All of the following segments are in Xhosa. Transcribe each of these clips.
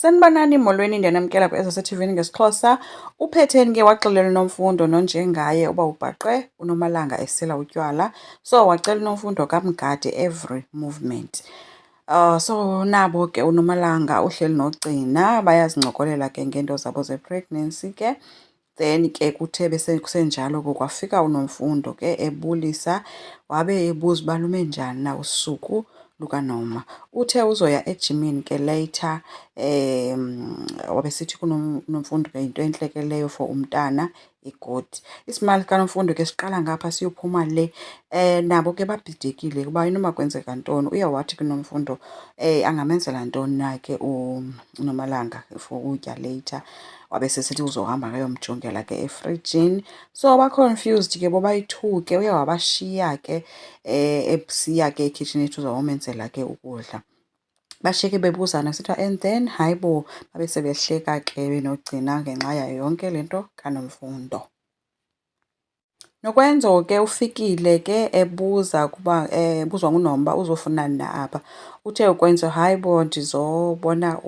Sanibonani molweni, ndiyanamkela kwi-SSA TV ngesiXhosa. UPhetheni ke waxelela uNomfundo nonjengaye uba ubhaqe uNomalanga esela utywala, so wacela uNomfundo kamgade every movement. So nabo ke uNomalanga uhleli noGcina bayazincokolela ke ngeento zabo ze-pregnancy ke. Then ke kuthe kusenjalo ke kwafika uNomfundo ke ebulisa, wabe ebuza uba lume njani na usuku lukaNoma. Uthe uzoya ejimini ke later, wabe sithi kuNomfundo ke yinto entle ke leyo for umntana igodi. Isimali kaNomfundo ke siqala ngapha siyophuma le. Nabo ke babhidekile kuba inoba kwenzeka ntoni. Uye wathi kuNomfundo angamenzela ntoni na ke uNomalanga for ukutya later. Wabe sesithi uzohamba akayomjongela ke efrijini. So ba-confused ke bobayi-two ke, uye wabashiya ke ebusiya ke ekhitshini ethi uzawomenzela ke ukudla. Bashiyeke bebuzana sithiwa and then hayi bo babe sebehleka ke benoGcina ngenxa yayo yonke le nto kaNomfundo. Nokwenzo ke ufikile ke ebuza kuba ebuzwa nguNomba uba uzofunani na apha. Uthe uKwenzo hayi bo ndizobona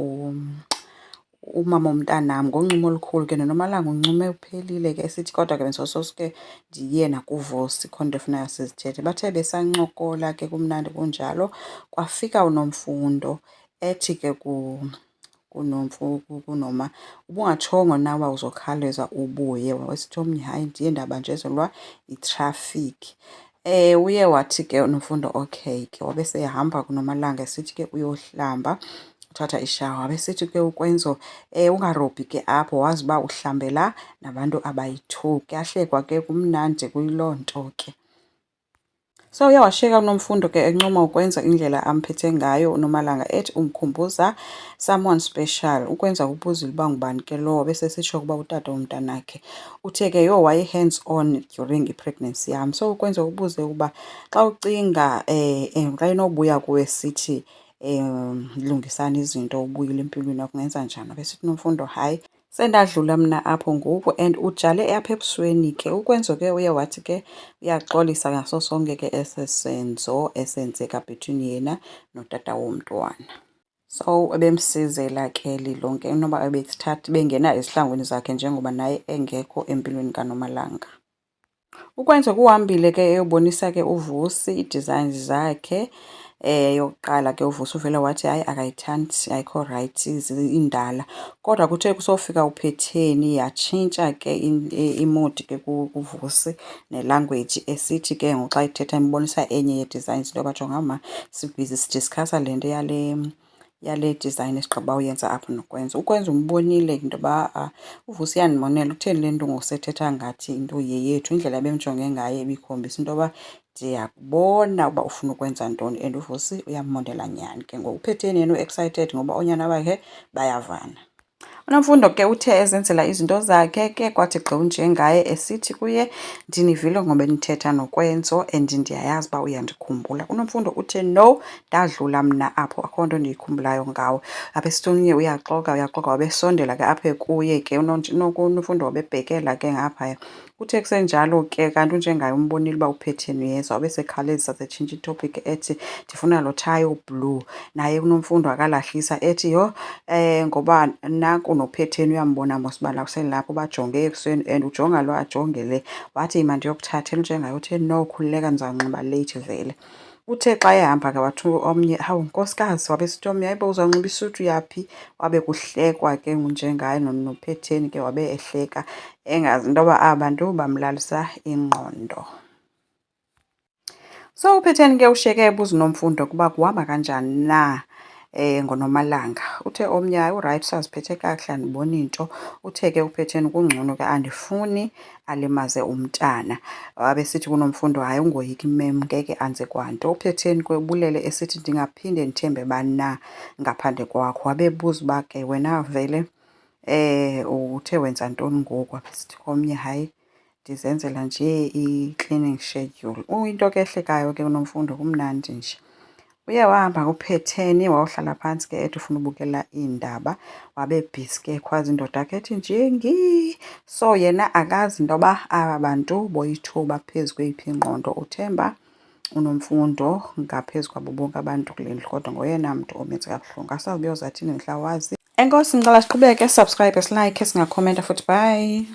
umama womntanam ngoncumo olukhulu ke noNomalanga uncume uphelile ke esithi kodwa ke bendizososuke ndiye nakuVusi khona into efuneka sizithethe. Bathe besancokola ke kumnandi kunjalo kwafika uNomfundo ethi ke kuNoma, ubungatshongo na uba uzokhawuleza ubuye. Wesithi omnye hayi ndiye ndabanjezelwa yitrafikhi. Uye wathi ke uNomfundo okay ke, wabe sehamba kuNomalanga esithi ke uyohlamba uthatha ishawa. Wabe sithi ke uKwenzo ungarobhi ke apho, wazi uba uhlambela nabantu abayi-two. Kuyahlekwa ke kumnandi kuyiloo nto ke. So uye washiyeka uNomfundo ke encoma ukwenza indlela amphethe ngayo uNomalanga ethi umkhumbuza someone special. Ukwenza ubuzile uba ngubani ke lowo, bese sitsho ukuba utata womntanakhe. Uthe ke yho waye-hands on during i-pregnancy yam. So ukwenza ubuze ukuba xa ucinga xa inobuya kuwe sithi lungisani izinto ubuyile empilweni yakho ungenza njani. Besithi uNomfundo hayi sendadlula mna apho ngoku and ujale apha ebusweni ke. Ukwenzo ke uye wathi ke uyaxolisa ngaso sonke ke ese senzo esenzeka between yena notata womntwana. So ebemsizela ke lilonke inoba bengena ezihlangwini zakhe njengoba naye engekho empilweni kaNomalanga. Ukwenza kuhambile ke eyobonisa ke uVusi ii-designs zakhe. Yokuqala ke uVusi uvele wathi hayi akayithandi, ayikho rayithi, indala. Kodwa kuthe kusofika uPhetheni yatshintsha ke imodi ke kuVusi nelanguage esithi ke ngoku xa ithetha imbonisa enye yee-designs into yoba jonga ma sibhizi sidiskasa le nto yale design esigqiba uyenza apho nokwenza. Ukwenza umbonile into yoba uVusi uyandimonela, utheni le nto ngosethetha ngathi into yeyethu. Indlela ebemjonge ngayo ibikhombisa into yoba ndiyakubona uba ufuna ukwenza ntoni and uVusi uyamondela nyhani ke ngoku. UPhetheni yena u-excited ngoba oonyana bakhe bayavana. uNomfundo ke uthe ezenzela izinto zakhe ke kwathi gxa unjengaye esithi kuye ndinivile ngoba nithetha nokwenzo and ndiyayazi uba uyandikhumbula. uNomfundo uthe no, ndadlula mna apho akho nto ndiyikhumbulayo ngawe. Apha esithi uyaxoka wabesondela ke apha kuye ke uNomfundo wabebhekela ke ngaphaya. Kuthe kusenjalo ke kanti unjengaye umbonile uba uPhetheni uyeza, wabe sekhalezisa setshintsha itopic ethi ndifuna lo thayi o-blue. Naye uNomfundo akalahlisa ethi yho ngoba naku noPhetheni uyambona mos uba kuselapho bajonge ebusweni and ujonga lo ajonge le. Wathi mandiyokuthathela unjengaye uthe no, khululeka ndizawunxiba leyithi vele. Uthe xa ehamba ke wathi omnye hawu nkosikazi, wabe sithi omnye hayibo uzawunxiba isuti uyaphi. Wabe kuhlekwa ke njengaye noPhetheni ke wabe ehleka engazi into yoba aba bantu bamlalisa ingqondo. So uPhetheni ke ushiyeke ebuza uNomfundo kuba kuhamba kanjani na ngoNomalanga. Uthe omnye hayi urayithi usaziphethe kakuhle andiboni nto. Uthe ke uPhetheni kungcono ke andifuni alimaze umntana. Wabe sithi kuNomfundo hayi ungoyiki mem, ngeke anze kwanto. UPhetheni ke ubulele esithi ndingaphinde ndithembe bani na ngaphandle kwakho. Wabebuza uba ke wena vele uthe wenza ntoni ngoku. Wabe sithi komnye hayi ndizenzela nje i-cleaning schedule. Into ke ehlekayo ke uNomfundo kumnandi nje. Uye wahamba kuPhetheni wayohlala phantsi ke ethi ufuna ubukela iindaba. Wabebhizi ke ekhwaza indoda yakhe ethi njengi. So yena akazi into yoba aba bantu boyi-two baphezu kweyiphi ingqondo. Uthemba uNomfundo ngaphezu kwabo bonke abantu kule ndlu kodwa ngoyena mntu omenze kabuhlungu. Asazi uba uyozathini mhla wazi. Enkosi ngicela siqhubeke, subscribe, silike, singakhomenta futhi bye.